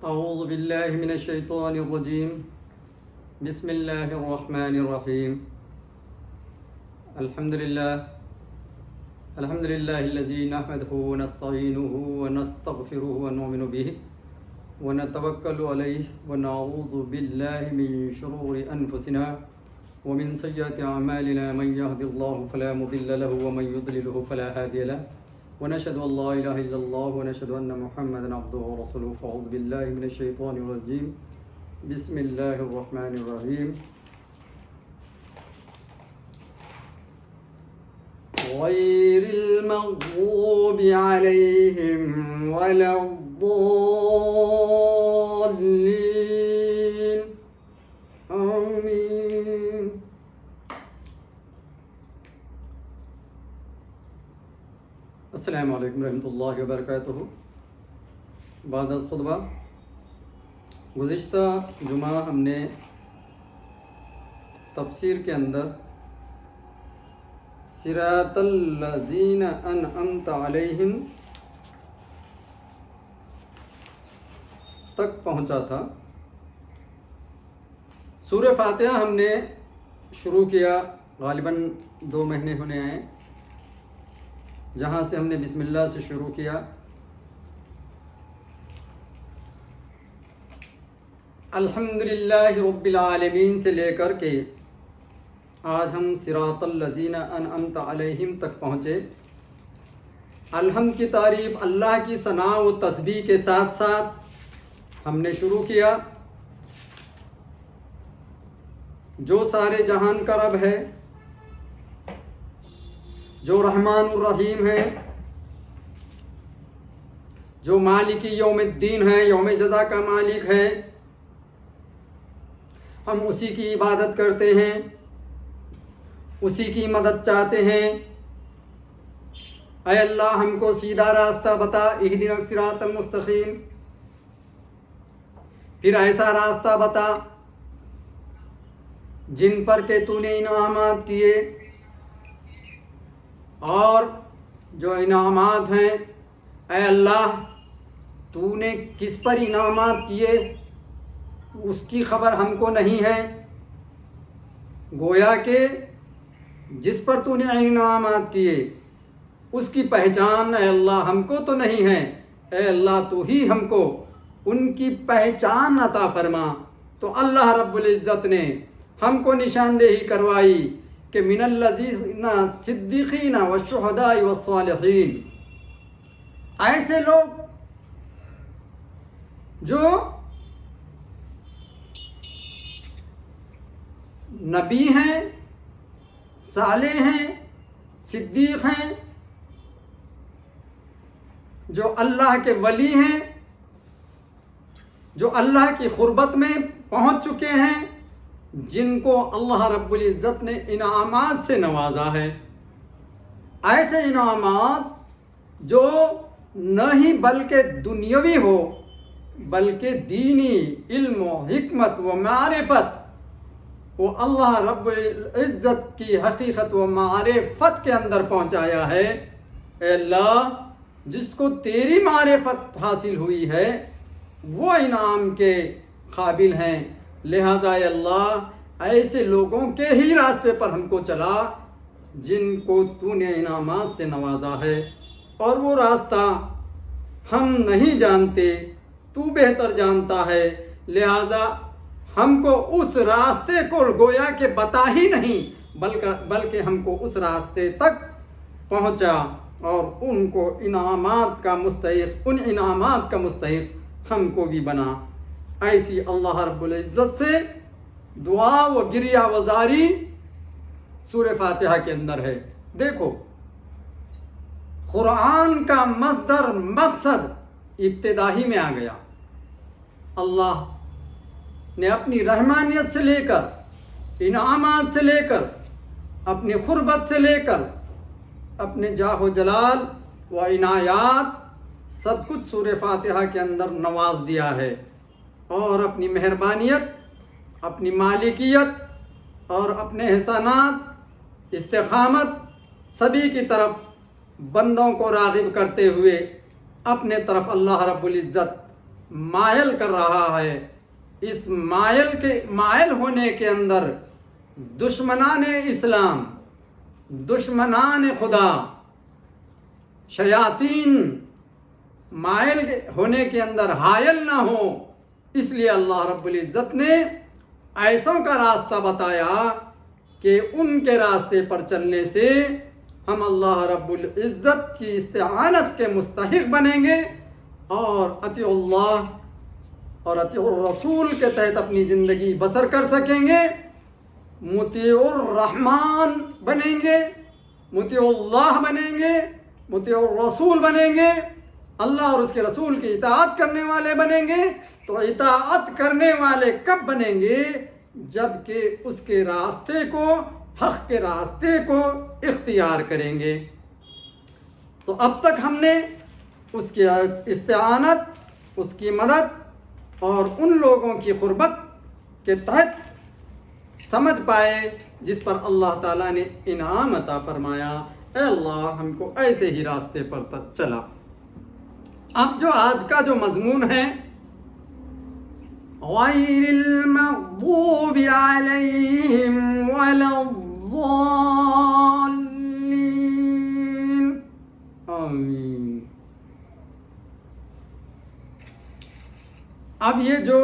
اعوذ باللہ من الشیطان الرجیم بسم اللہ الرحمن الرحیم الحمد للہ الذی نحمده ونستعینه ونستغفره ونؤمن به ونتوکل علیہ ونعوذ باللہ من شرور انفسنا ومن سیئات اعمالنا من يهد الله فلا مضل له ومن يضلل فلا هادي له ونشهد ان لا اله الا الله ونشهد ان محمدا عبده ورسوله فاعوذ بالله من الشیطان الرجیم بسم اللہ الرحمن الرحیم غیر المغضوب علیہم ولا الضالین آمین۔ السلام علیکم ورحمۃ اللہ وبرکاتہ۔ بعد از خطبہ، گزشتہ جمعہ ہم نے تفسیر کے اندر صراط الذین انعمت علیہم تک پہنچا تھا۔ سورہ فاتحہ ہم نے شروع کیا، غالباً 2 مہینے ہونے آئے، جہاں سے ہم نے بسم اللہ سے شروع کیا۔ الحمدللہ رب العالمین سے لے کر کے آج ہم صراط الذین انعمت علیہم تک پہنچے۔ الحمد کی تعریف، اللہ کی ثنا و تسبیح کے ساتھ ساتھ ہم نے شروع کیا۔ جو سارے جہان کا رب ہے، جو رحمان الرحیم ہے، جو مالک یوم الدین ہے، یوم جزا کا مالک ہے، ہم اسی کی عبادت کرتے ہیں، اسی کی مدد چاہتے ہیں۔ اے اللہ، ہم کو سیدھا راستہ بتا، اہدنا الصراط المستقیم۔ پھر ایسا راستہ بتا جن پر کہ تو نے انعامات کیے، اور جو انعامات ہیں اے اللہ تو نے کس پر انعامات کیے اس کی خبر ہم کو نہیں ہے، گویا کہ جس پر تو نے انعامات کیے اس کی پہچان اے اللہ ہم کو تو نہیں ہے۔ اے اللہ تو ہی ہم کو ان کی پہچان عطا فرما۔ تو اللہ رب العزت نے ہم کو نشاندہی کروائی کہ من الذین صدیقین والشہداء والصالحین، ایسے لوگ جو نبی ہیں، صالح ہیں، صدیق ہیں، جو اللہ کے ولی ہیں، جو اللہ کی قربت میں پہنچ چکے ہیں، جن کو اللہ رب العزت نے انعامات سے نوازا ہے۔ ایسے انعامات جو نہ ہی بلکہ دنیاوی ہو بلکہ دینی علم و حکمت و معرفت، وہ اللہ رب العزت کی حقیقت و معرفت کے اندر پہنچایا ہے۔ اے اللہ، جس کو تیری معرفت حاصل ہوئی ہے وہ انعام کے قابل ہیں، لہذا اے اللہ ایسے لوگوں کے ہی راستے پر ہم کو چلا جن کو تو نے انعامات سے نوازا ہے، اور وہ راستہ ہم نہیں جانتے، تو بہتر جانتا ہے، لہذا ہم کو اس راستے کو گویا کہ بتا ہی نہیں بلکہ ہم کو اس راستے تک پہنچا اور ان کو انعامات کا مستحق ہم کو بھی بنا۔ ایسی اللہ رب العزت سے دعا و گریہ وزاری سورہ فاتحہ کے اندر ہے۔ دیکھو، قرآن کا مصدر مقصد ابتدا ہی میں آ گیا۔ اللہ نے اپنی رحمانیت سے لے کر، انعامات سے لے کر، اپنی قربت سے لے کر، اپنے جاہ و جلال و عنایات سب کچھ سورہ فاتحہ کے اندر نواز دیا ہے، اور اپنی مہربانیت، اپنی مالکیت اور اپنے احسانات، استقامت سبھی کی طرف بندوں کو راغب کرتے ہوئے اپنے طرف اللہ رب العزت مائل کر رہا ہے. اس مائل ہونے کے اندر دشمنان اسلام، دشمنان خدا، شیاطین مائل ہونے کے اندر حائل نہ ہو. اس لیے اللہ رب العزت نے ایسوں کا راستہ بتایا کہ ان کے راستے پر چلنے سے ہم اللہ رب العزت کی استعانت کے مستحق بنیں گے اور اطیع اللہ اور اطیع الرسول کے تحت اپنی زندگی بسر کر سکیں گے. مطیع الرحمن بنیں گے، مطیع اللہ بنیں گے، مطیع الرسول بنیں گے، اللہ اور اس کے رسول کی اطاعت کرنے والے بنیں گے. تو اطاعت کرنے والے کب بنیں گے؟ جب کہ اس کے راستے کو، حق کے راستے کو اختیار کریں گے. تو اب تک ہم نے اس کی استعانت، اس کی مدد اور ان لوگوں کی قربت کے تحت سمجھ پائے جس پر اللہ تعالیٰ نے انعام عطا فرمایا. اے اللہ ہم کو ایسے ہی راستے پر تک چلا. اب جو آج کا جو مضمون ہے، غیر المغضوب علیہم ولا الضالین، آمین. اب یہ جو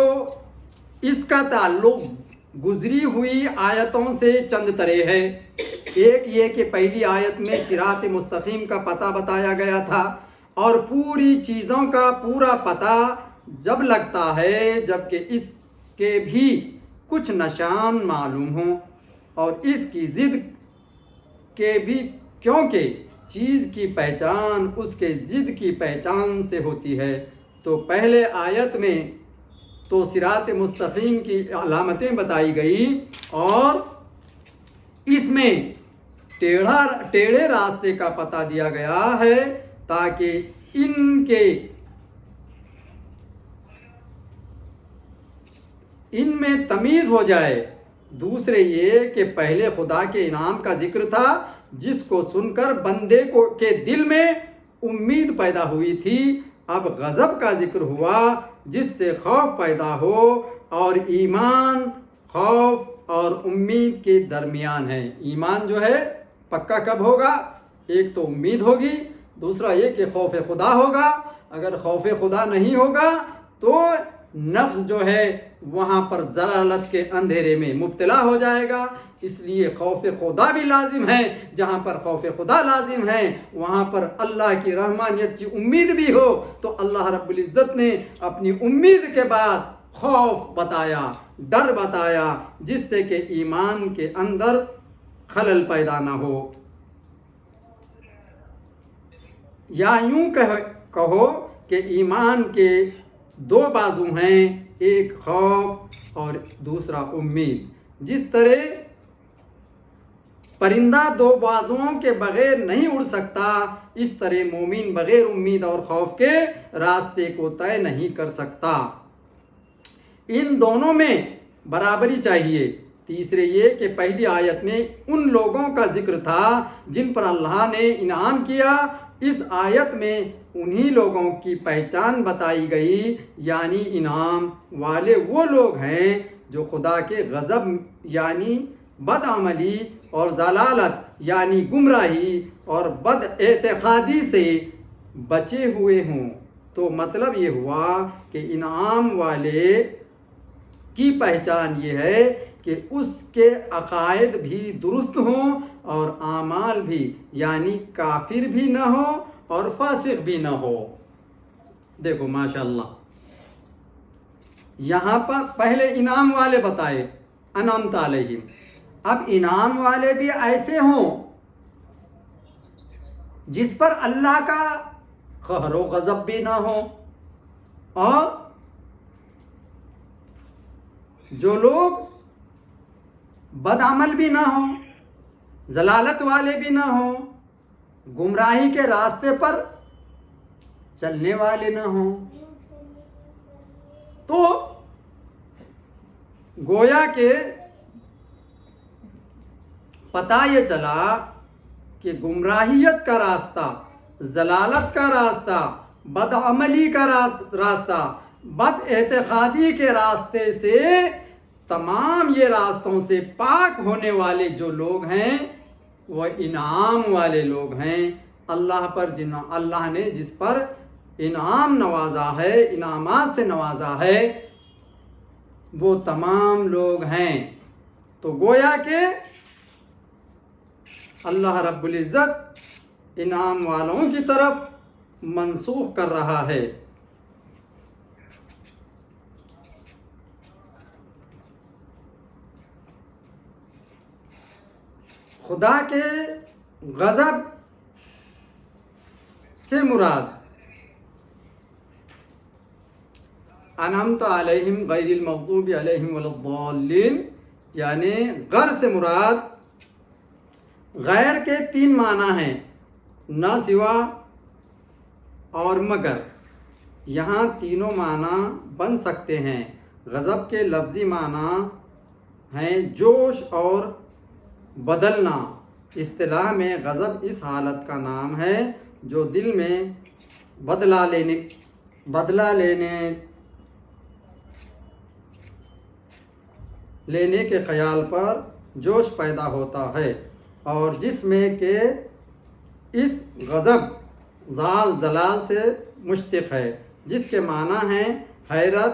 اس کا تعلق گزری ہوئی آیتوں سے چند طرح ہے. ایک یہ کہ پہلی آیت میں صراط مستقیم کا پتہ بتایا گیا تھا، اور پوری چیزوں کا پورا پتہ جب لگتا ہے جب کہ اس کے بھی کچھ نشان معلوم ہوں اور اس کی ضد کے بھی، کیونکہ چیز کی پہچان اس کے ضد کی پہچان سے ہوتی ہے. تو پہلے آیت میں تو صراط مستقیم کی علامتیں بتائی گئی اور اس میں ٹیڑھے راستے کا پتہ دیا گیا ہے تاکہ ان میں تمیز ہو جائے. دوسرے یہ کہ پہلے خدا کے انعام کا ذکر تھا جس کو سن کر بندے کے دل میں امید پیدا ہوئی تھی. اب غضب کا ذکر ہوا جس سے خوف پیدا ہو، اور ایمان خوف اور امید کے درمیان ہے. ایمان جو ہے پکا کب ہوگا؟ ایک تو امید ہوگی، دوسرا یہ کہ خوف خدا ہوگا. اگر خوف خدا نہیں ہوگا تو نفس جو ہے وہاں پر ضلالت کے اندھیرے میں مبتلا ہو جائے گا. اس لیے خوف خدا بھی لازم ہے. جہاں پر خوف خدا لازم ہے وہاں پر اللہ کی رحمانیت کی امید بھی ہو. تو اللہ رب العزت نے اپنی امید کے بعد خوف بتایا، ڈر بتایا، جس سے کہ ایمان کے اندر خلل پیدا نہ ہو. یا یوں کہو کہ ایمان کے دو بازو ہیں، ایک خوف اور دوسرا امید. جس طرح پرندہ دو بازوؤں کے بغیر نہیں اڑ سکتا، اس طرح مومن بغیر امید اور خوف کے راستے کو طے نہیں کر سکتا. ان دونوں میں برابری چاہیے. تیسرے یہ کہ پہلی آیت میں ان لوگوں کا ذکر تھا جن پر اللہ نے انعام کیا. اس آیت میں انہی لوگوں کی پہچان بتائی گئی، یعنی انعام والے وہ لوگ ہیں جو خدا کے غضب یعنی بدعملی اور ضلالت یعنی گمراہی اور بد اعتقادی سے بچے ہوئے ہوں. تو مطلب یہ ہوا کہ انعام والے کی پہچان یہ ہے کہ اس کے عقائد بھی درست ہوں اور اعمال بھی، یعنی کافر بھی نہ ہو اور فاسق بھی نہ ہو. دیکھو ماشاءاللہ یہاں پر پہلے انعام والے بتائے، انعمت علیہم. اب انعام والے بھی ایسے ہوں جس پر اللہ کا قہر و غضب بھی نہ ہو، اور جو لوگ بدعمل بھی نہ ہوں، ضلالت والے بھی نہ ہوں، گمراہی کے راستے پر چلنے والے نہ ہوں. تو گویا کہ پتہ یہ چلا کہ گمراہیت کا راستہ، ضلالت کا راستہ، بدعملی کا راستہ بد اعتقادی کے راستے سے، تمام یہ راستوں سے پاک ہونے والے جو لوگ ہیں وہ انعام والے لوگ ہیں۔ اللہ پر اللہ نے جس پر انعام نوازا ہے، انعامات سے نوازا ہے، وہ تمام لوگ ہیں۔ تو گویا کہ اللہ رب العزت انعام والوں کی طرف منسوخ کر رہا ہے۔ خدا کے غضب سے مراد انعمت علیہم غیر المغضوب علیہم ولا الضالین، یعنی غر سے مراد غیر کے 3 معنی ہیں، نہ سوا اور مگر۔ یہاں تینوں معنی بن سکتے ہیں۔ غضب کے لفظی معنی ہیں جوش اور بدلنا۔ اصطلاح میں غضب اس حالت کا نام ہے جو دل میں بدلہ لینے کے خیال پر جوش پیدا ہوتا ہے، اور جس میں کہ اس غضب زال زلال سے مشتق ہے، جس کے معنی ہیں حیرت۔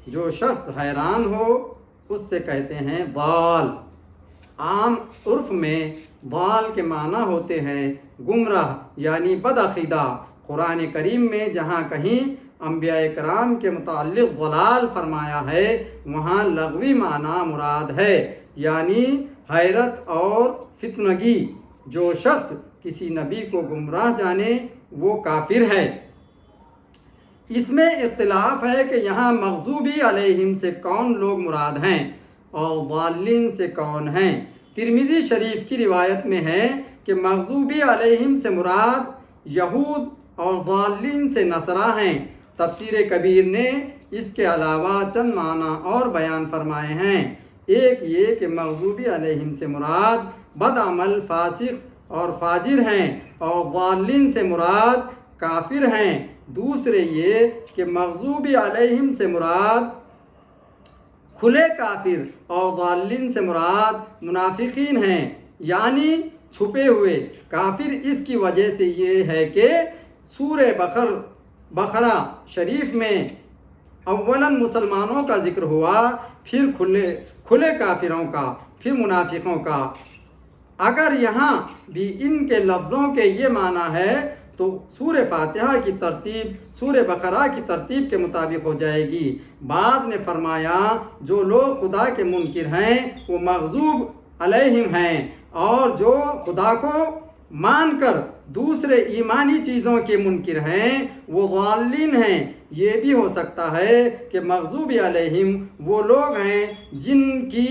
جو شخص حیران ہو اس سے کہتے ہیں ضال۔ عام عرف میں ضال کے معنی ہوتے ہیں گمراہ یعنی بدعقیدہ۔ قرآن کریم میں جہاں کہیں انبیاء کرام کے متعلق ضلال فرمایا ہے، وہاں لغوی معنی مراد ہے، یعنی حیرت اور فتنگی۔ جو شخص کسی نبی کو گمراہ جانے وہ کافر ہے۔ اس میں اختلاف ہے کہ یہاں مغضوبی علیہم سے کون لوگ مراد ہیں اور ضالین سے کون ہیں۔ ترمذی شریف کی روایت میں ہے کہ مغضوبی علیہم سے مراد یہود اور ضالین سے نصارہ ہیں۔ تفسیر کبیر نے اس کے علاوہ چند معنی اور بیان فرمائے ہیں۔ ایک یہ کہ مغضوبی علیہم سے مراد بدعمل، فاسق اور فاجر ہیں، اور ضالین سے مراد کافر ہیں۔ دوسرے یہ کہ مغضوبی علیہم سے مراد کھلے کافر اور ضالین سے مراد منافقین ہیں، یعنی چھپے ہوئے کافر۔ اس کی وجہ سے یہ ہے کہ سورہ بقرہ شریف میں اولاً مسلمانوں کا ذکر ہوا، پھر کھلے کافروں کا، پھر منافقوں کا۔ اگر یہاں بھی ان کے لفظوں کے یہ معنی ہے تو سورہ فاتحہ کی ترتیب سورہ بقرہ کی ترتیب کے مطابق ہو جائے گی۔ بعض نے فرمایا جو لوگ خدا کے منکر ہیں وہ مغضوب علیہم ہیں، اور جو خدا کو مان کر دوسرے ایمانی چیزوں کے منکر ہیں وہ ضالین ہیں۔ یہ بھی ہو سکتا ہے کہ مغضوب علیہم وہ لوگ ہیں جن کی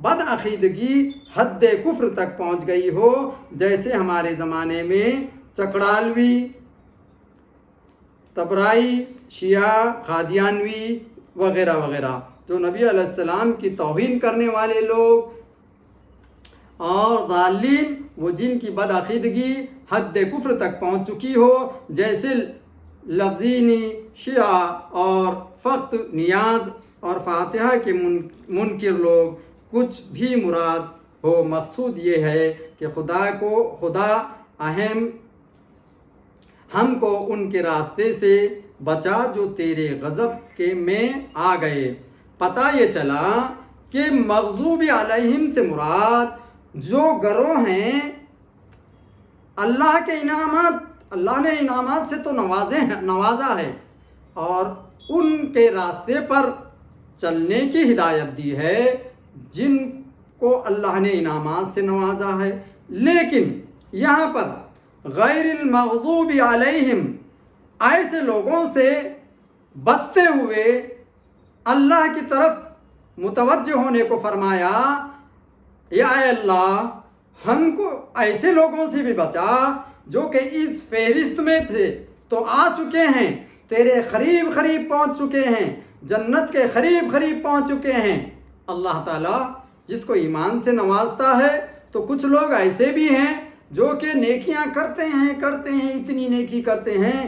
بدعقیدگی حد کفر تک پہنچ گئی ہو، جیسے ہمارے زمانے میں چکڑالوی، تبرائی، شیعہ، قادیانوی وغیرہ وغیرہ، جو نبی علیہ السلام کی توہین کرنے والے لوگ، اور ضالین وہ جن کی بدعقیدگی حد کفر تک پہنچ چکی ہو، جیسے لفظینی، شیعہ اور فقط نیاز اور فاتحہ کے منکر لوگ۔ کچھ بھی مراد ہو، مقصود یہ ہے کہ خدا ہم کو ان کے راستے سے بچا جو تیرے غضب کے میں آ گئے۔ پتہ یہ چلا کہ مغضوب علیہم سے مراد جو گروہ ہیں، اللہ کے انعامات، اللہ نے انعامات سے تو نوازا ہے، اور ان کے راستے پر چلنے کی ہدایت دی ہے جن کو اللہ نے انعامات سے نوازا ہے۔ لیکن یہاں پر غیر المغضوب علیہم ایسے لوگوں سے بچتے ہوئے اللہ کی طرف متوجہ ہونے کو فرمایا، یا اے اللہ ہم کو ایسے لوگوں سے بھی بچا جو کہ اس فہرست میں تھے تو آ چکے ہیں، تیرے قریب پہنچ چکے ہیں، جنت کے قریب پہنچ چکے ہیں۔ اللہ تعالیٰ جس کو ایمان سے نوازتا ہے، تو کچھ لوگ ایسے بھی ہیں جو کہ نیکیاں کرتے ہیں، اتنی نیکی کرتے ہیں،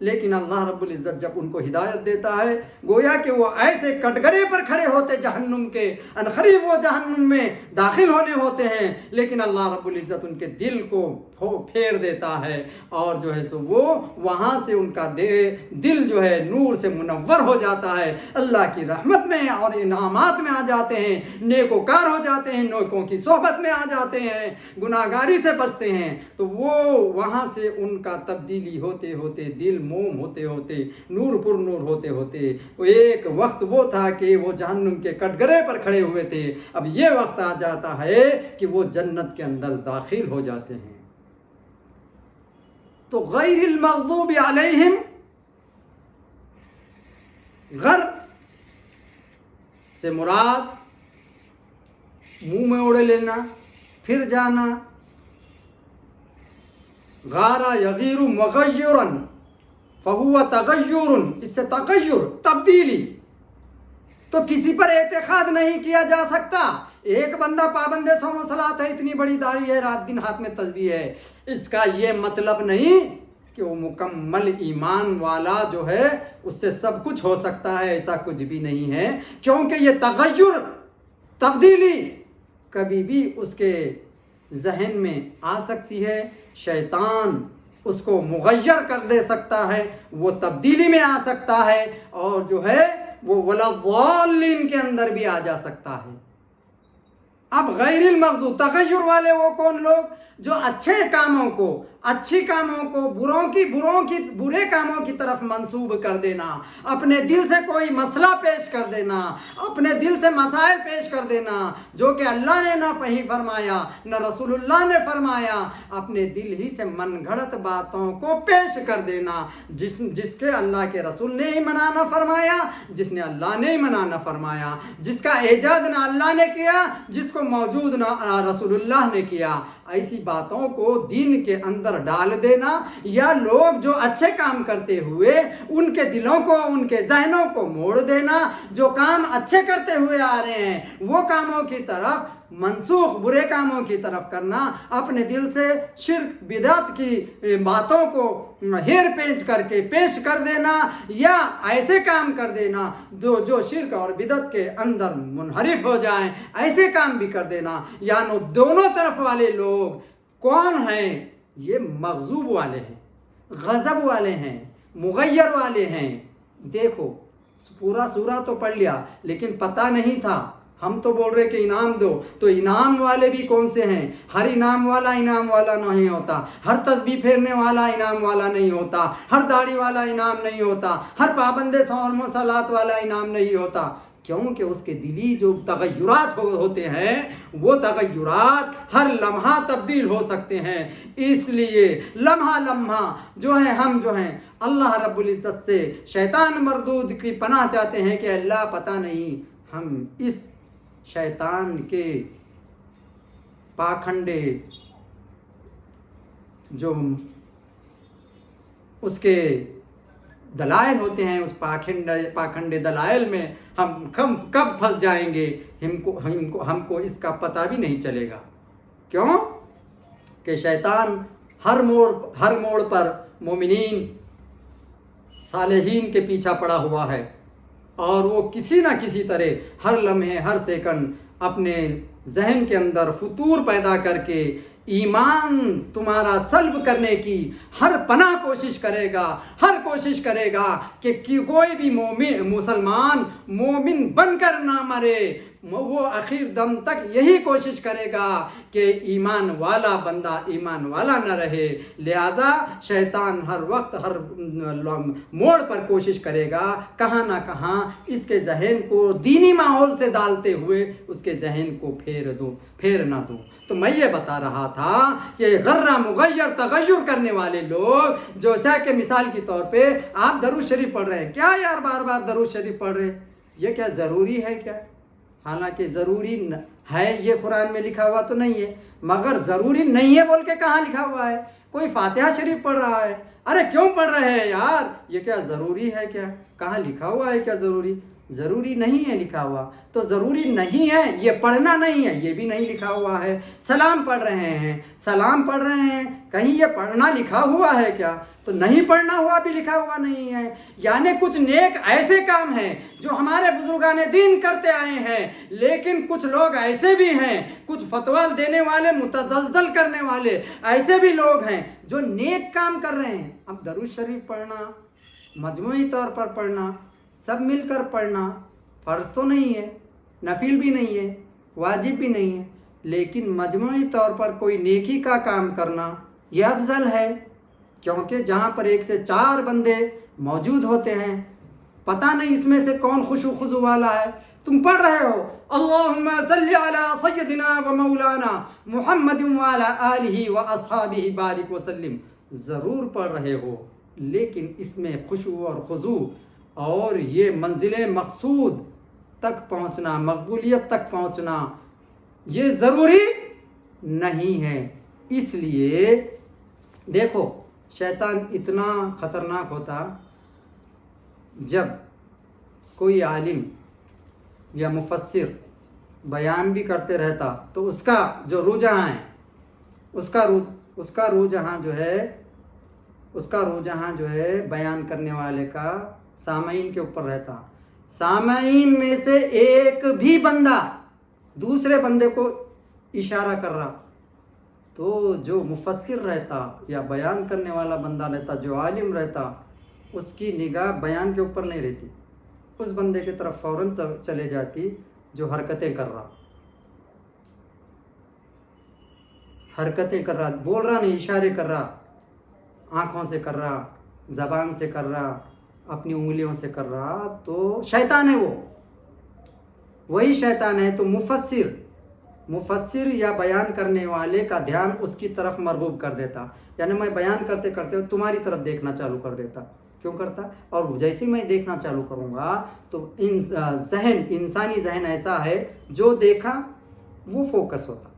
لیکن اللہ رب العزت جب ان کو ہدایت دیتا ہے گویا کہ وہ ایسے کٹگرے پر کھڑے ہوتے جہنم کے، عنقریب وہ جہنم میں داخل ہونے ہوتے ہیں، لیکن اللہ رب العزت ان کے دل کو پھیر دیتا ہے اور جو ہے سو وہ وہاں سے ان کا دل جو ہے نور سے منور ہو جاتا ہے، اللہ کی رحمت میں اور انعامات میں آ جاتے ہیں، نیکوکار ہو جاتے ہیں، نیکوں کی صحبت میں آ جاتے ہیں، گناہگاری سے بچتے ہیں، تو وہ وہاں سے ان کا تبدیلی ہوتے ہوتے دل موم ہوتے ہوتے نور پر نور ہوتے ہوتے وہ ایک وقت وہ تھا کہ وہ جہنم کے کٹگرے پر کھڑے ہوئے تھے، اب یہ وقت آ جاتا ہے کہ وہ جنت کے اندر داخل ہو جاتے ہیں۔ تو غیر المغضوب علیہم، غر سے مراد منہ میں اوڑے لینا، پھر جانا، غارہ یغیر مغیرا فہو تغیر، اس سے تغیر تبدیلی، تو کسی پر اعتقاد نہیں کیا جا سکتا۔ ایک بندہ پابند صوم و صلاۃ ہے، اتنی بڑی داڑھی ہے، رات دن ہاتھ میں تسبیح ہے، اس کا یہ مطلب نہیں کہ وہ مکمل ایمان والا جو ہے اس سے سب کچھ ہو سکتا ہے، ایسا کچھ بھی نہیں ہے، کیونکہ یہ تغیر تبدیلی کبھی بھی اس کے ذہن میں آ سکتی ہے، شیطان اس کو مغیر کر دے سکتا ہے، وہ تبدیلی میں آ سکتا ہے، اور جو ہے وہ ولا ضالین کے اندر بھی آ جا سکتا ہے۔ اب غیر المغضوب تغیر والے وہ کون لوگ جو اچھے کاموں کو، اچھی کاموں کو برے کاموں کی طرف منسوب کر دینا، اپنے دل سے کوئی مسئلہ پیش کر دینا، اپنے دل سے مسائل پیش کر دینا جو کہ اللہ نے نہ فہم فرمایا نہ رسول اللہ نے فرمایا، اپنے دل ہی سے من گھڑت باتوں کو پیش کر دینا جس کے اللہ کے رسول نے ہی منع نہ فرمایا، جس نے اللہ نے ہی منع نہ فرمایا، جس کا ایجاد نہ اللہ نے کیا، جس کو موجود نہ رسول اللہ نے کیا، ایسی باتوں کو دین کے اندر ڈال دینا، یا لوگ جو اچھے کام کرتے ہوئے ان کے دلوں کو، ان کے ذہنوں کو موڑ دینا، جو کام اچھے کرتے ہوئے آ رہے ہیں وہ کاموں کی طرف منسوخ، برے کاموں کی طرف کرنا، اپنے دل سے شرک بدعت کی باتوں کو ہیر پینچ کر کے پیش کر دینا، یا ایسے کام کر دینا جو شرک اور بدعت کے اندر منحرف ہو جائیں، ایسے کام بھی کر دینا، یعنی دونوں طرف والے لوگ کون ہیں؟ یہ مغضوب والے ہیں، غضب والے ہیں، مغیر والے ہیں۔ دیکھو پورا سورہ تو پڑھ لیا لیکن پتہ نہیں تھا، ہم تو بول رہے کہ انعام دو، تو انعام والے بھی کون سے ہیں؟ ہر انعام والا نہیں ہوتا، ہر تسبیح پھیرنے والا انعام والا نہیں ہوتا، ہر داڑھی والا انعام نہیں ہوتا، ہر پابند صوم و صلاۃ والا انعام نہیں ہوتا، کیونکہ اس کے دلی جو تغیرات ہوتے ہیں وہ تغیرات ہر لمحہ تبدیل ہو سکتے ہیں، اس لیے لمحہ جو ہے ہم جو ہیں اللہ رب العزت سے شیطان مردود کی پناہ چاہتے ہیں کہ اللہ پتہ نہیں ہم اس شیطان کے پاکھنڈے جو اس کے دلائل ہوتے ہیں، اس پاکھنڈے دلائل میں ہم کب پھنس جائیں گے، ہم کو اس کا پتہ بھی نہیں چلے گا۔ کیوں کہ شیطان ہر موڑ پر مومنین صالحین کے پیچھا پڑا ہوا ہے، اور وہ کسی نہ کسی طرح ہر لمحے ہر سیکنڈ اپنے ذہن کے اندر فطور پیدا کر کے ایمان تمہارا سلب کرنے کی ہر پناہ کوشش کرے گا کہ کوئی بھی مسلمان مومن بن کر نہ مرے، وہ آخر دم تک یہی کوشش کرے گا کہ ایمان والا بندہ ایمان والا نہ رہے، لہذا شیطان ہر وقت ہر موڑ پر کوشش کرے گا کہاں نہ کہاں اس کے ذہن کو دینی ماحول سے ڈالتے ہوئے اس کے ذہن کو پھیر نہ دو۔ تو میں یہ بتا رہا تھا کہ غرہ مغیر تغیر کرنے والے لوگ، جیسا کہ مثال کے طور پہ آپ درود شریف پڑھ رہے ہیں، کیا یار بار بار درود شریف پڑھ رہے، یہ کیا ضروری ہے کیا؟ حالانکہ ضروری ہے، یہ قرآن میں لکھا ہوا تو نہیں ہے، مگر ضروری نہیں ہے بول کے کہاں لکھا ہوا ہے؟ کوئی فاتحہ شریف پڑھ رہا ہے، ارے کیوں پڑھ رہے ہیں یار، یہ کیا ضروری ہے کیا؟ کہاں لکھا ہوا ہے کیا ضروری؟ ضروری نہیں ہے لکھا ہوا، تو ضروری نہیں ہے یہ پڑھنا نہیں ہے، یہ بھی نہیں لکھا ہوا ہے۔ سلام پڑھ رہے ہیں، سلام پڑھ رہے ہیں، کہیں یہ پڑھنا لکھا ہوا ہے کیا؟ تو نہیں پڑھنا ہوا بھی لکھا ہوا نہیں ہے۔ یعنی کچھ نیک ایسے کام ہیں جو ہمارے بزرگان دین کرتے آئے ہیں، لیکن کچھ لوگ ایسے بھی ہیں، کچھ فتویٰ دینے والے، متزلزل کرنے والے ایسے بھی لوگ ہیں جو نیک کام کر رہے ہیں۔ اب درود شریف پڑھنا، مجموعی طور پر پڑھنا، سب مل کر پڑھنا فرض تو نہیں ہے، نفل بھی نہیں ہے، واجب بھی نہیں ہے، لیکن مجموعی طور پر کوئی نیکی کا کام کرنا یہ افضل ہے، کیونکہ جہاں پر 1 سے 4 بندے موجود ہوتے ہیں، پتہ نہیں اس میں سے کون خشوع خضوع والا ہے۔ تم پڑھ رہے ہو اللہم صلی علی سیدنا و مولانا محمد وعلی آلہ و اصحابہ بارک وسلم، ضرور پڑھ رہے ہو، لیکن اس میں خشوع اور خضوع اور یہ منزل مقصود تک پہنچنا، مقبولیت تک پہنچنا یہ ضروری نہیں ہے۔ اس لیے دیکھو شیطان اتنا خطرناک ہوتا، جب کوئی عالم یا مفسر بیان بھی کرتے رہتا تو اس کا جو رجحان ہے، اس کا رجحان جو ہے بیان کرنے والے کا سامعین کے اوپر رہتا۔ سامعین میں سے ایک بھی بندہ دوسرے بندے کو اشارہ کر رہا تو جو مفسر رہتا یا بیان کرنے والا بندہ رہتا، جو عالم رہتا، اس کی نگاہ بیان کے اوپر نہیں رہتی، اس بندے کی طرف فوراً چلے جاتی جو حرکتیں کر رہا، بول رہا نہیں، اشارے کر رہا، آنکھوں سے کر رہا، زبان سے کر رہا، اپنی انگلیوں سے کر رہا، تو شیطان ہے، وہی شیطان ہے۔ تو مفسر یا بیان کرنے والے کا دھیان اس کی طرف مرغوب کر دیتا، یعنی میں بیان کرتے کرتے تمہاری طرف دیکھنا چالو کر دیتا۔ کیوں کرتا؟ اور جیسے میں دیکھنا چالو کروں گا تو انسانی ذہن ایسا ہے، جو دیکھا وہ فوکس ہوتا،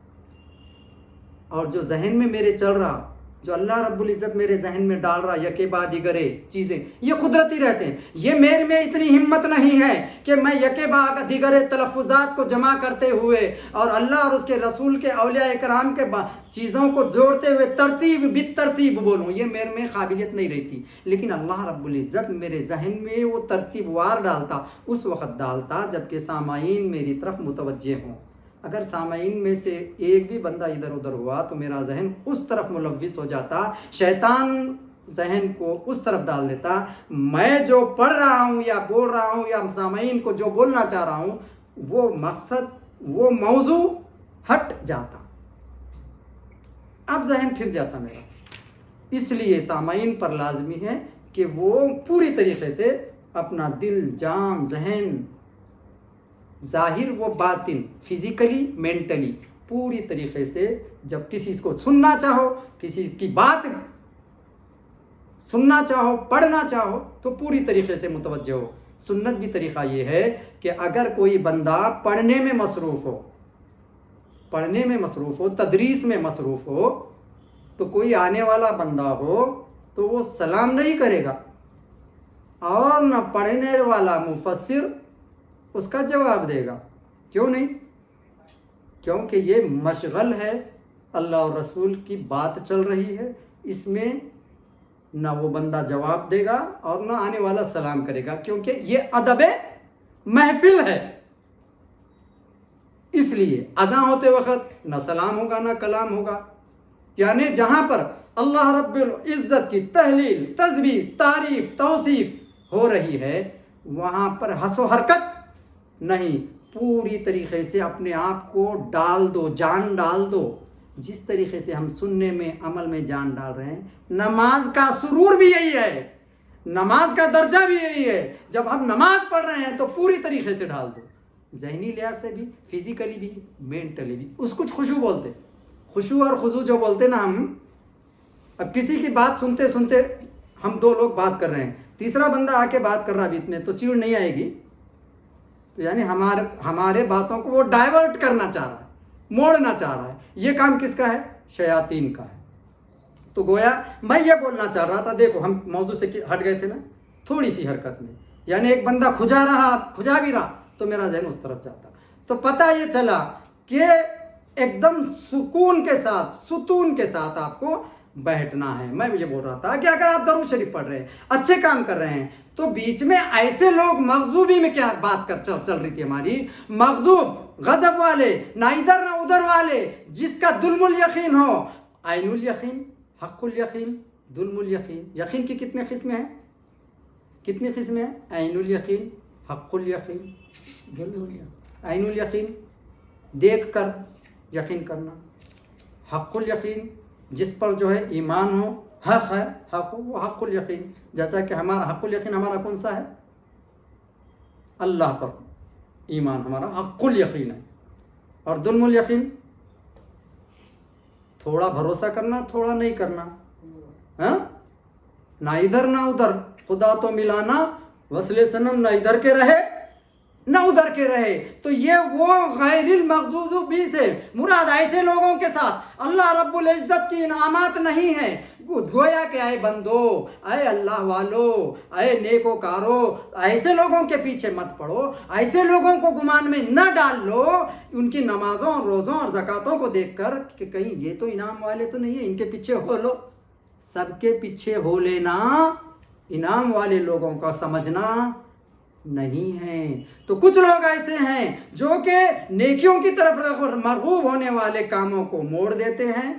اور جو ذہن میں میرے چل رہا، جو اللہ رب العزت میرے ذہن میں ڈال رہا یکے بعد دیگرے چیزیں، یہ قدرتی رہتے ہیں۔ یہ میرے میں اتنی ہمت نہیں ہے کہ میں یکے بعد دیگرے تلفظات کو جمع کرتے ہوئے اور اللہ اور اس کے رسول کے اولیاء اکرام کے چیزوں کو جوڑتے ہوئے ترتیب بولوں، یہ میرے میں قابلیت نہیں رہتی۔ لیکن اللہ رب العزت میرے ذہن میں وہ ترتیب وار ڈالتا، اس وقت ڈالتا جب کہ سامعین میری طرف متوجہ ہوں۔ اگر سامعین میں سے ایک بھی بندہ ادھر ادھر ہوا تو میرا ذہن اس طرف ملوث ہو جاتا، شیطان ذہن کو اس طرف ڈال دیتا، میں جو پڑھ رہا ہوں یا بول رہا ہوں یا سامعین کو جو بولنا چاہ رہا ہوں وہ مقصد، وہ موضوع ہٹ جاتا، اب ذہن پھر جاتا میرا۔ اس لیے سامعین پر لازمی ہے کہ وہ پوری طریقے سے اپنا دل، جان، ذہن، ظاہر و باطن، فزیکلی، مینٹلی، پوری طریقے سے جب کسی کو سننا چاہو، کسی کی بات سننا چاہو، پڑھنا چاہو تو پوری طریقے سے متوجہ ہو۔ سنت بھی طریقہ یہ ہے کہ اگر کوئی بندہ پڑھنے میں مصروف ہو، تدریس میں مصروف ہو، تو کوئی آنے والا بندہ ہو تو وہ سلام نہیں کرے گا، اور نہ پڑھنے والا مفسر اس کا جواب دے گا۔ کیوں نہیں؟ کیونکہ یہ مشغل ہے، اللہ اور رسول کی بات چل رہی ہے، اس میں نہ وہ بندہ جواب دے گا اور نہ آنے والا سلام کرے گا، کیونکہ یہ ادب محفل ہے۔ اس لیے اذان ہوتے وقت نہ سلام ہوگا نہ کلام ہوگا، یعنی جہاں پر اللہ رب العزت کی تحلیل، تسبیح، تعریف، توصیف ہو رہی ہے، وہاں پر ہنس و حرکت نہیں، پوری طریقے سے اپنے آپ کو ڈال دو، جان ڈال دو، جس طریقے سے ہم سننے میں، عمل میں جان ڈال رہے ہیں۔ نماز کا سرور بھی یہی ہے، نماز کا درجہ بھی یہی ہے، جب ہم نماز پڑھ رہے ہیں تو پوری طریقے سے ڈال دو، ذہنی لحاظ سے بھی، فزیکلی بھی، مینٹلی بھی۔ اس کچھ خشوع بولتے، خشوع اور خضوع جو بولتے نا ہم، اب کسی کی بات سنتے سنتے ہم 2 لوگ بات کر رہے ہیں، تیسرا بندہ آ کے بات کر رہا بیچ میں، تو چیڑ نہیں آئے گی؟ تو یعنی ہمارے باتوں کو وہ ڈائیورٹ کرنا چاہ رہا ہے، موڑنا چاہ رہا ہے۔ یہ کام کس کا ہے؟ شیاطین کا ہے۔ تو گویا میں یہ بولنا چاہ رہا تھا، دیکھو ہم موضوع سے ہٹ گئے تھے نا، تھوڑی سی حرکت میں یعنی ایک بندہ کھجا بھی رہا تو میرا ذہن اس طرف جاتا. تو پتہ یہ چلا کہ ایک دم ستون کے ساتھ آپ کو بیٹھنا ہے. میں یہ بول رہا تھا کہ اگر آپ درود شریف پڑھ رہے ہیں, اچھے کام کر رہے ہیں, تو بیچ میں ایسے لوگ مغضوبی میں کیا بات چل رہی تھی ہماری, مغضوب غضب والے, نہ ادھر نہ ادھر والے, جس کا ظلم الیقین ہو, عین الیقین, حق الیقین, ظلم الیقین. یقین کی کتنے قسمیں ہیں؟ عین الیقین, حق الیقین, ظلم الیقین. عین الیقین دیکھ کر یقین کرنا, حق الیقین جس پر جو ہے ایمان ہو, حق ہے, وہ حق الیقین. جیسا کہ ہمارا حق الیقین ہمارا کون سا ہے؟ اللہ پر ایمان ہمارا حق الیقین ہے. اور ظلم الیقین تھوڑا بھروسہ کرنا, تھوڑا نہیں کرنا, ہاں, نہ ادھر نہ ادھر, خدا تو ملانا وصل صنم, نہ ادھر کے رہے نہ ادھر کے رہے. تو یہ وہ غیر المغضوب بھی سے مراد ایسے لوگوں کے ساتھ اللہ رب العزت کی انعامات نہیں ہیں. گویا کہ اے بندو, اے اللہ والو, اے نیکوکارو, ایسے لوگوں کے پیچھے مت پڑو, ایسے لوگوں کو گمان میں نہ ڈال لو ان کی نمازوں, روزوں اور زکاتوں کو دیکھ کر کہ کہیں یہ تو انعام والے تو نہیں ہیں, ان کے پیچھے ہو لو. سب کے پیچھے ہو لینا انعام والے لوگوں کا سمجھنا نہیں ہے. تو کچھ لوگ ایسے ہیں جو کہ نیکیوں کی طرف مرغوب ہونے والے کاموں کو موڑ دیتے ہیں,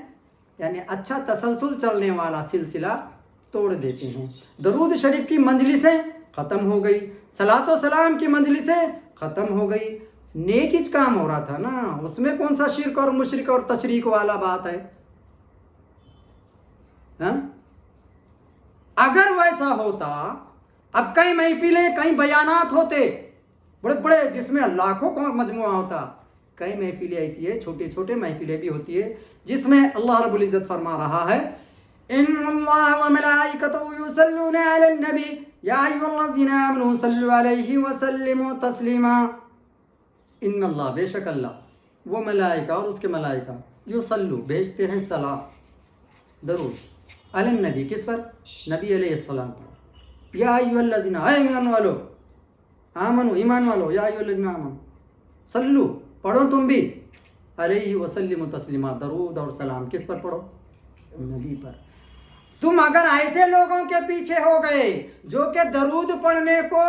یعنی اچھا تسلسل چلنے والا سلسلہ توڑ دیتے ہیں. درود شریف کی مجلسیں ختم ہو گئی, صلاۃ و سلام کی مجلسیں ختم ہو گئی. نیک ہی کام ہو رہا تھا نا, اس میں کون سا شرک اور مشرک اور تشریک والا بات ہے؟ اگر ویسا ہوتا, اب کئی محفلیں, کئی بیانات ہوتے بڑے بڑے جس میں لاکھوں کا مجموعہ ہوتا. کئی محفلیں ایسی ہے, چھوٹے چھوٹے محفلیں بھی ہوتی ہے جس میں اللہ رب العزت فرما رہا ہے ان اللہ وملائکتہ یصلون علی النبی یا ایھا الذین آمنوا صلوا علیہ وسلموا تسلیما. ان اللہ, بے شک اللہ, وہ ملائکہ اور اس کے ملائکہ, یصلو بھیجتے ہیں صلاۃ, درود علی النبی, کس پر؟ نبی علیہ السلام پر. یا ایھا الذین, اے ایمان والو, آمنو ایمان والو, یا ایھا الذین آمنو, صلو پڑھو تم بھی, علیہ وسلم تسلیما, درود اور سلام کس پر پڑھو؟ نبی پر. تم اگر ایسے لوگوں کے پیچھے ہو گئے جو کہ درود پڑھنے کو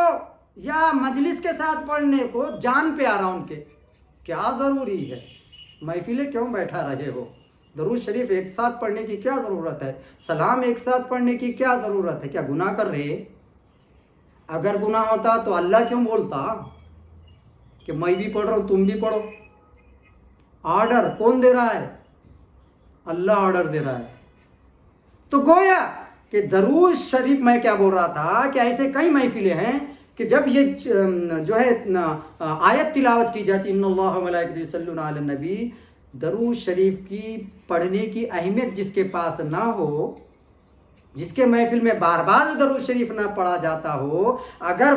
یا مجلس کے ساتھ پڑھنے کو جان پہ آ رہا ان کے, کیا ضروری ہے محفلیں کیوں بیٹھا رہے ہو؟ درود شریف ایک ساتھ پڑھنے کی کیا ضرورت ہے؟ سلام ایک ساتھ پڑھنے کی کیا ضرورت ہے؟ کیا گناہ کر رہے؟ اگر گناہ ہوتا تو اللہ کیوں بولتا کہ میں بھی پڑھ رہا ہوں تم بھی پڑھو؟ آرڈر کون دے رہا ہے؟ اللہ آرڈر دے رہا ہے. تو گویا کہ درود شریف, میں کیا بول رہا تھا کہ ایسے کئی محفلیں ہیں کہ جب یہ جو ہے آیت تلاوت کی جاتی ان اللہ وملائکتہ یصلون علی النبی, درود شریف کی پڑھنے کی اہمیت جس کے پاس نہ ہو, جس کے محفل میں بار بار درود شریف نہ پڑھا جاتا ہو, اگر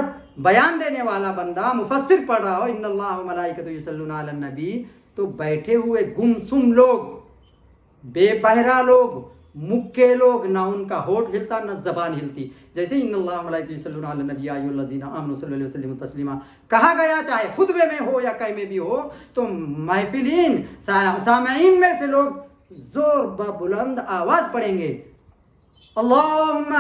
بیان دینے والا بندہ مفسر پڑھ رہا ہو ان اللہ وملائکتہ یصلون علی النبی, تو بیٹھے ہوئے گمسم لوگ, بے بہرا لوگ, مکے لوگ, نہ ان کا ہونٹ ہلتا نہ زبان ہلتی. جیسے ان اللہ وملائکتہ یصلون علی النبی یا ایھا الذین آمنوا صلوا علیہ وسلم تسلیما کہا گیا, چاہے خطبے میں ہو یا کہیں میں بھی ہو, تو محفلین سامعین میں سے لوگ زور بلند آواز پڑھیں گے اللہم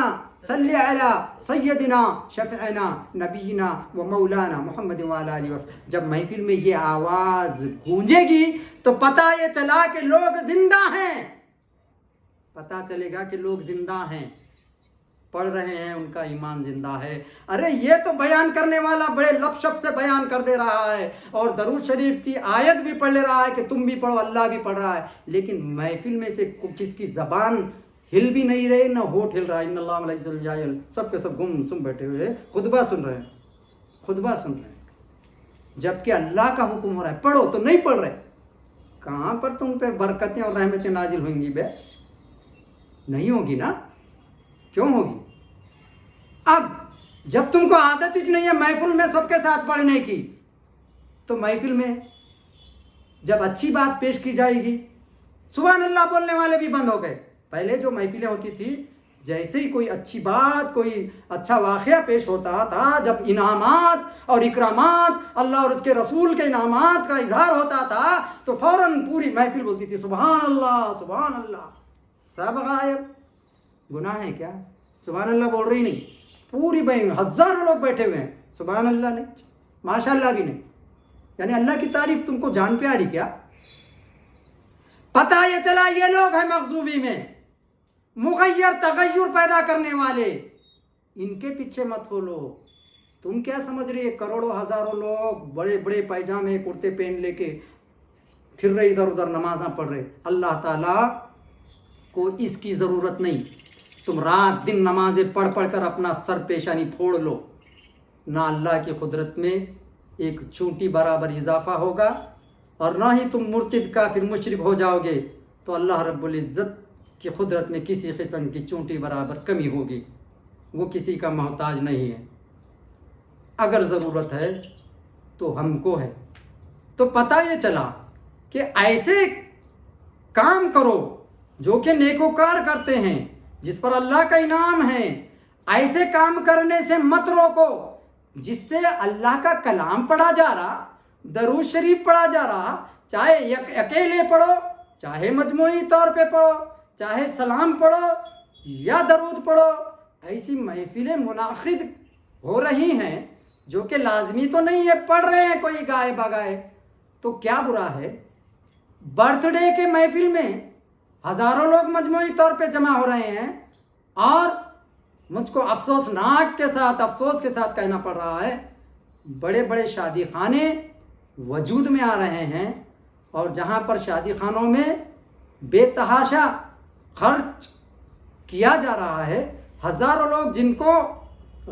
صلی علی سیدنا شفیعنا نبینا و مولانا محمد وعلی آلہ وسلم. جب محفل میں یہ آواز گونجے گی تو پتہ یہ چلا کہ لوگ زندہ ہیں, پتہ چلے گا کہ لوگ زندہ ہیں, پڑھ رہے ہیں, ان کا ایمان زندہ ہے. ارے یہ تو بیان کرنے والا بڑے لپ شپ سے بیان کر دے رہا ہے اور درود شریف کی آیت بھی پڑھ لے رہا ہے کہ تم بھی پڑھو, اللہ بھی پڑھ رہا ہے, لیکن محفل میں سے کس کی زبان ہل بھی نہیں رہے نہ ہونٹ ہل رہا ہے. ان اللہ وملائکتہ یصلون علی النبی, سب کے سب گم سم بیٹھے ہوئے خطبہ سن رہے ہیں, جبکہ اللہ کا حکم ہو رہا ہے پڑھو تو نہیں پڑھ رہے. کہاں پر تم پہ برکتیں اور رحمتیں نازل ہوئیں گی؟ بے نہیں ہوگی نا, کیوں ہوگی؟ اب جب تم کو عادت ہی نہیں ہے محفل میں سب کے ساتھ پڑھنے کی, تو محفل میں جب اچھی بات پیش کی جائے گی, سبحان اللہ بولنے والے بھی بند ہو گئے. پہلے جو محفلیں ہوتی تھی جیسے ہی کوئی اچھی بات، کوئی اچھا واقعہ پیش ہوتا تھا، جب انعامات اور اکرامات، اللہ اور اس کے رسول کے انعامات کا اظہار ہوتا تھا، تو فوراً پوری محفل بولتی تھی سبحان اللہ سبحان اللہ. سب غائب. گناہ ہے کیا؟ سبحان اللہ بول رہی نہیں. پوری بہن ہزاروں لوگ بیٹھے ہوئے ہیں، سبحان اللہ نہیں، ماشاء اللہ بھی نہیں. یعنی اللہ کی تعریف تم کو جان پہ آ رہی کیا؟ پتہ یہ چلا یہ لوگ ہیں مغضوبی میں، مغیر تغیر پیدا کرنے والے. ان کے پیچھے مت ہو لو. تم کیا سمجھ رہے؟ کروڑوں ہزاروں لوگ بڑے بڑے پائجامے کرتے پہن لے کے پھر رہے ادھر ادھر نمازاں پڑھ رہے. اللہ تعالیٰ کو اس کی ضرورت نہیں. تم رات دن نمازیں پڑھ پڑھ کر اپنا سر پیشانی پھوڑ لو، نہ اللہ کی قدرت میں ایک چونٹی برابر اضافہ ہوگا، اور نہ ہی تم مرتد کافر مشرک ہو جاؤ گے تو اللہ رب العزت کی قدرت میں کسی قسم کی چونٹی برابر کمی ہوگی. وہ کسی کا محتاج نہیں ہے. اگر ضرورت ہے تو ہم کو ہے. تو پتہ یہ چلا کہ ایسے کام کرو جو کہ نیکوکار کرتے ہیں، جس پر اللہ کا انعام ہے. ایسے کام کرنے سے مت روکو جس سے اللہ کا کلام پڑھا جا رہا، درود شریف پڑھا جا رہا، چاہے اکیلے پڑھو، چاہے مجموعی طور پہ پڑھو، چاہے سلام پڑھو یا درود پڑھو. ایسی محفلیں منعقد ہو رہی ہیں جو کہ لازمی تو نہیں ہے، پڑھ رہے ہیں کوئی گائے بگائے، تو کیا برا ہے؟ برتھ ڈے کے محفل میں ہزاروں لوگ مجموعی طور پہ جمع ہو رہے ہیں، اور مجھ کو افسوس کے ساتھ کہنا پڑ رہا ہے، بڑے بڑے شادی خانے وجود میں آ رہے ہیں، اور جہاں پر شادی خانوں میں بے تحاشا خرچ کیا جا رہا ہے. ہزاروں لوگ جن کو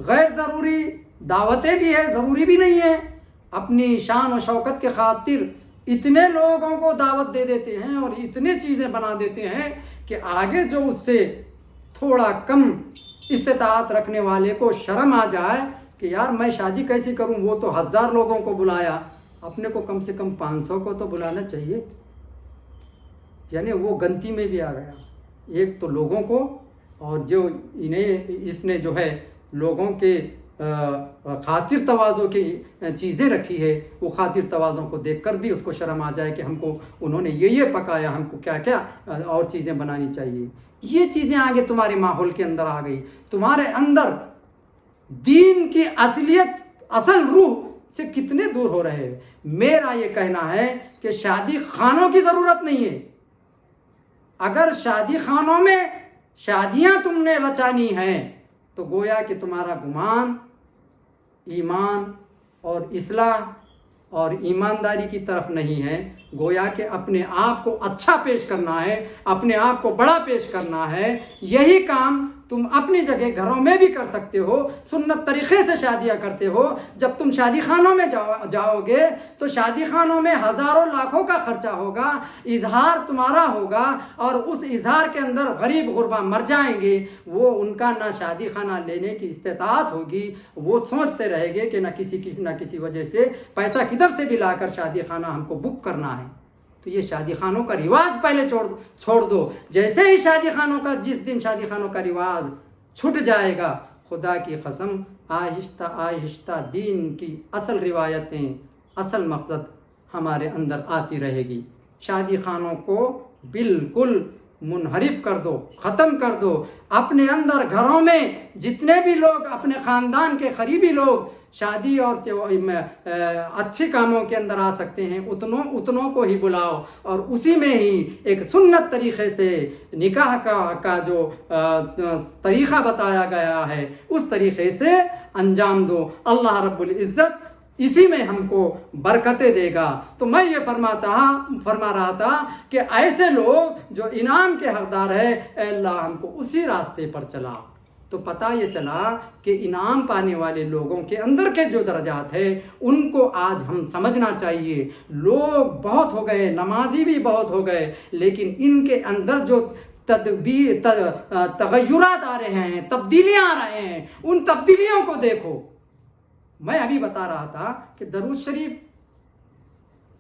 غیر ضروری دعوتیں بھی ہیں، ضروری بھی نہیں ہیں، اپنی شان و شوکت کے خاطر اتنے لوگوں کو دعوت دے دیتے ہیں اور اتنے چیزیں بنا دیتے ہیں کہ آگے جو اس سے تھوڑا کم استطاعت رکھنے والے کو شرم آ جائے کہ یار میں شادی کیسے کروں، وہ تو 1000 لوگوں کو بلایا، اپنے کو کم سے کم 500 کو تو بلانا چاہیے. یعنی وہ گنتی میں بھی آ گیا. ایک تو لوگوں کو، اور جو اس نے جو ہے لوگوں کے خاطر تواضع کی چیزیں رکھی ہے، وہ خاطر تواضع کو دیکھ کر بھی اس کو شرم آ جائے کہ ہم کو انہوں نے یہ پکایا، ہم کو کیا کیا اور چیزیں بنانی چاہیے. یہ چیزیں آگے تمہارے ماحول کے اندر آ گئی، تمہارے اندر دین کی اصل روح سے کتنے دور ہو رہے ہیں. میرا یہ کہنا ہے کہ شادی خانوں کی ضرورت نہیں ہے. اگر شادی خانوں میں شادیاں تم نے رچانی ہیں تو گویا کہ تمہارا گمان ایمان اور اصلاح اور ایمانداری کی طرف نہیں ہے. گویا کہ اپنے آپ کو اچھا پیش کرنا ہے، اپنے آپ کو بڑا پیش کرنا ہے. یہی کام تم اپنی جگہ گھروں میں بھی کر سکتے ہو، سنت طریقے سے شادیاں کرتے ہو. جب تم شادی خانوں میں جاؤ گے تو شادی خانوں میں ہزاروں لاکھوں کا خرچہ ہوگا، اظہار تمہارا ہوگا، اور اس اظہار کے اندر غریب غربا مر جائیں گے. وہ ان کا نہ شادی خانہ لینے کی استطاعت ہوگی، وہ سوچتے رہیں گے کہ نہ کسی وجہ سے پیسہ کدھر سے بھی لا کر شادی خانہ ہم کو بک کرنا ہے. تو یہ شادی خانوں کا رواج پہلے چھوڑ دو. جیسے ہی جس دن شادی خانوں کا رواج چھٹ جائے گا، خدا کی قسم آہستہ آہستہ دین کی اصل روایتیں، اصل مقصد ہمارے اندر آتی رہے گی. شادی خانوں کو بالکل منحرف کر دو، ختم کر دو. اپنے اندر گھروں میں جتنے بھی لوگ اپنے خاندان کے قریبی لوگ شادی اور اچھے کاموں کے اندر آ سکتے ہیں، اتنوں کو ہی بلاؤ، اور اسی میں ہی ایک سنت طریقے سے نکاح کا جو طریقہ بتایا گیا ہے اس طریقے سے انجام دو. اللہ رب العزت اسی میں ہم کو برکتیں دے گا. تو میں یہ فرما رہا تھا کہ ایسے لوگ جو انعام کے حقدار ہے، اے اللہ ہم کو اسی راستے پر چلا. تو پتہ یہ چلا کہ انعام پانے والے لوگوں کے اندر کے جو درجات ہیں ان کو آج ہم سمجھنا چاہیے. لوگ بہت ہو گئے، نمازی بھی بہت ہو گئے، لیکن ان کے اندر جو تغیرات آ رہے ہیں، تبدیلیاں آ رہے ہیں، ان تبدیلیوں کو دیکھو. میں ابھی بتا رہا تھا کہ درود شریف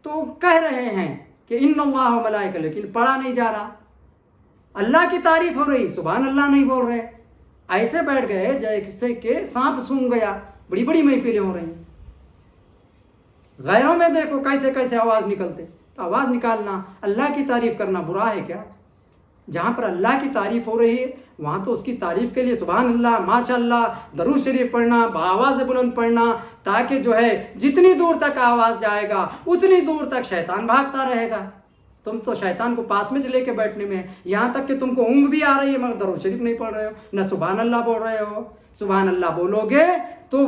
تو کہہ رہے ہیں کہ ان اللہ و ملائکہ، لیکن پڑھا نہیں جا رہا. اللہ کی تعریف ہو رہی، سبحان اللہ نہیں بول رہے. ایسے بیٹھ گئے جیسے کہ سانپ سونگ گیا. بڑی بڑی محفلیں ہو رہی ہیں. غیروں میں دیکھو کیسے کیسے آواز نکلتے. آواز نکالنا اللہ کی تعریف کرنا برا ہے کیا؟ جہاں پر اللہ کی تعریف ہو رہی ہے وہاں تو اس کی تعریف کے لیے سبحان اللہ ماشاء اللہ درود شریف پڑھنا، بآواز بلند پڑھنا، تاکہ جو ہے جتنی دور تک آواز جائے گا اتنی دور تک شیطان بھاگتا رہے گا. تم تو شیطان کو پاس میں لے کے بیٹھنے میں، یہاں تک کہ تم کو اونگ بھی آ رہی ہے مگر درود شریف نہیں پڑھ رہے ہو، نہ سبحان اللہ بول رہے ہو. سبحان اللہ بولو گے تو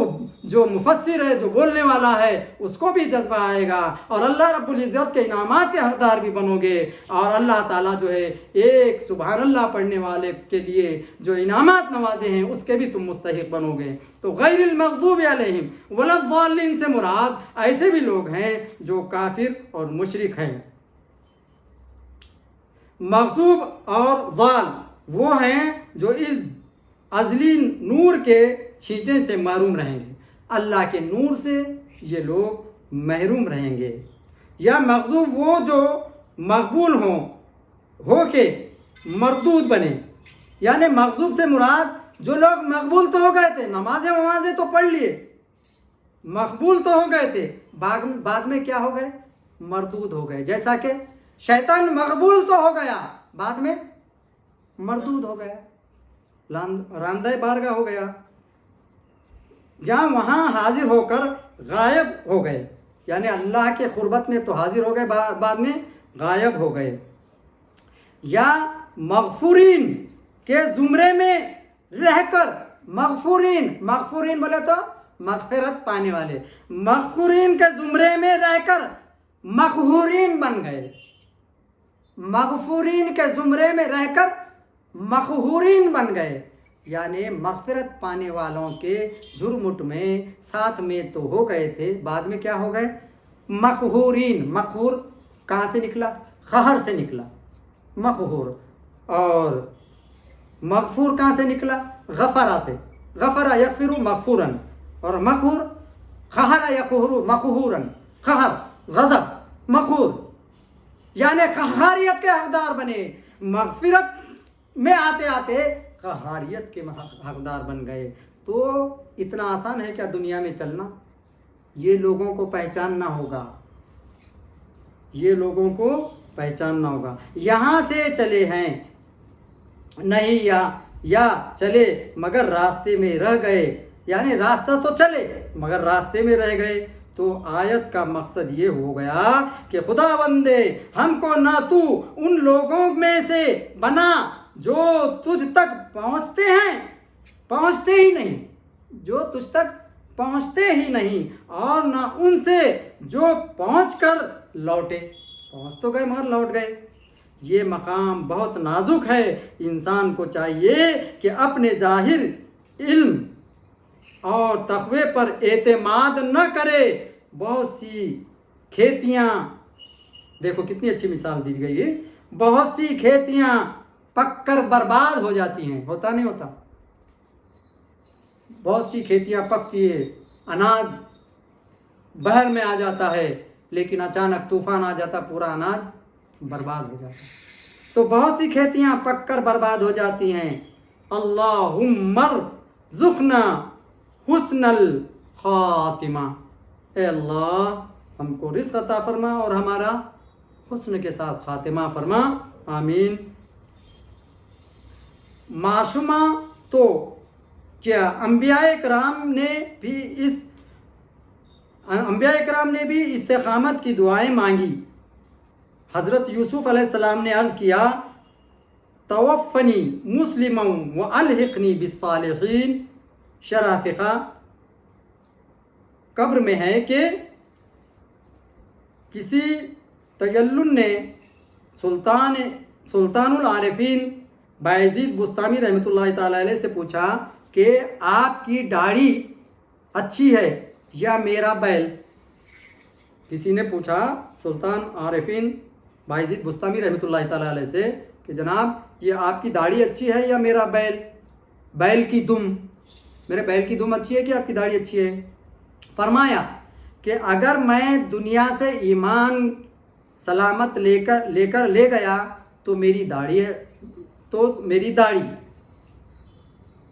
جو مفسر ہے، جو بولنے والا ہے، اس کو بھی جذبہ آئے گا اور اللہ رب العزت کے انعامات کے حقدار بھی بنو گے. اور اللہ تعالیٰ جو ہے ایک سبحان اللہ پڑھنے والے کے لیے جو انعامات نوازے ہیں اس کے بھی تم مستحق بنو گے. تو غیر المغضوب علیہم ولا الضالین سے مراد ایسے بھی لوگ ہیں جو کافر اور مشرک ہیں. مغضوب اور ضال وہ ہیں جو اس ازلی نور کے چھینٹے سے محروم رہیں گے. اللہ کے نور سے یہ لوگ محروم رہیں گے. یا مغضوب وہ جو مقبول ہو کے مردود بنے. یعنی مغضوب سے مراد جو لوگ مقبول تو ہو گئے تھے، نمازیں تو پڑھ لیے، مقبول تو ہو گئے تھے، بعد میں کیا ہو گئے؟ مردود ہو گئے. جیسا کہ شیطان مقبول تو ہو گیا، بعد میں مردود ہو گیا، راندہ بارگاہ ہو گیا، یا وہاں حاضر ہو کر غائب ہو گئے. یعنی اللہ کے قربت میں تو حاضر ہو گئے، بعد میں غائب ہو گئے. یا مغفورین کے زمرے میں رہ کر، مغفورین بولے تو مغفرت پانے والے، مغفورین کے زمرے میں رہ کر مقہورین بن گئے. مغفورین کے زمرے میں رہ کر مقہورین بن گئے. یعنی مغفرت پانے والوں کے جھرمٹ میں ساتھ میں تو ہو گئے تھے، بعد میں کیا ہو گئے؟ مقہورین. مقہور کہاں سے نکلا؟ قہر سے نکلا مقہور. اور مغفور کہاں سے نکلا؟ غفرہ سے. غفرہ یغفر مغفورا، اور مقہور قہر یقہر مقہورا، قہر غضب مقہور. یعنی قہاریت کے حقدار بنے، مغفرت میں آتے آتے قہاریت کے حقدار بن گئے. تو اتنا آسان ہے کیا دنیا میں چلنا؟ یہ لوگوں کو پہچاننا ہوگا، یہ لوگوں کو پہچاننا ہوگا. یہاں سے چلے ہیں نہیں یا چلے مگر راستے میں رہ گئے. یعنی راستہ تو چلے مگر راستے میں رہ گئے. تو آیت کا مقصد یہ ہو گیا کہ خدا بندے ہم کو نہ تو ان لوگوں میں سے بنا جو تجھ تک پہنچتے ہی نہیں، جو تجھ تک پہنچتے ہی نہیں، اور نہ ان سے جو پہنچ کر لوٹے. پہنچ تو گئے مگر لوٹ گئے. یہ مقام بہت نازک ہے. انسان کو چاہیے کہ اپنے ظاہر علم اور تقوی پر اعتماد نہ کرے. بہت سی کھیتیاں، دیکھو کتنی اچھی مثال دی گئی ہے، بہت سی کھیتیاں پک کر برباد ہو جاتی ہیں. ہوتا نہیں ہوتا؟ بہت سی کھیتیاں پکتی ہے، اناج بہر میں آ جاتا ہے، لیکن اچانک طوفان آ جاتا، پورا اناج برباد ہو جاتا. تو بہت سی کھیتیاں پک کر برباد ہو جاتی ہیں. اللہم ارزقنا حسن الخاتمہ. اے اللہ ہم کو رزق عطا فرما اور ہمارا حسن کے ساتھ خاتمہ فرما. آمین. معصومہ تو کیا انبیاء کرام نے بھی استقامت کی دعائیں مانگی. حضرت یوسف علیہ السلام نے عرض کیا توفنی مسلما والحقنی بالصالحین. شرح فقہ قبر میں ہے کہ کسی تجلل نے سلطان العارفین بایزید بستامی رحمۃ اللہ تعالی علیہ سے پوچھا کہ آپ کی داڑھی اچھی ہے یا میرا بیل. کسی نے پوچھا سلطان عارفین بایزید بستامی رحمۃ اللہ تعالی علیہ سے کہ جناب یہ آپ کی داڑھی اچھی ہے یا میرا بیل کی دم، میرے بیل کی دم اچھی ہے کہ آپ کی داڑھی اچھی ہے؟ فرمایا کہ اگر میں دنیا سے ایمان سلامت لے گیا تو میری داڑھی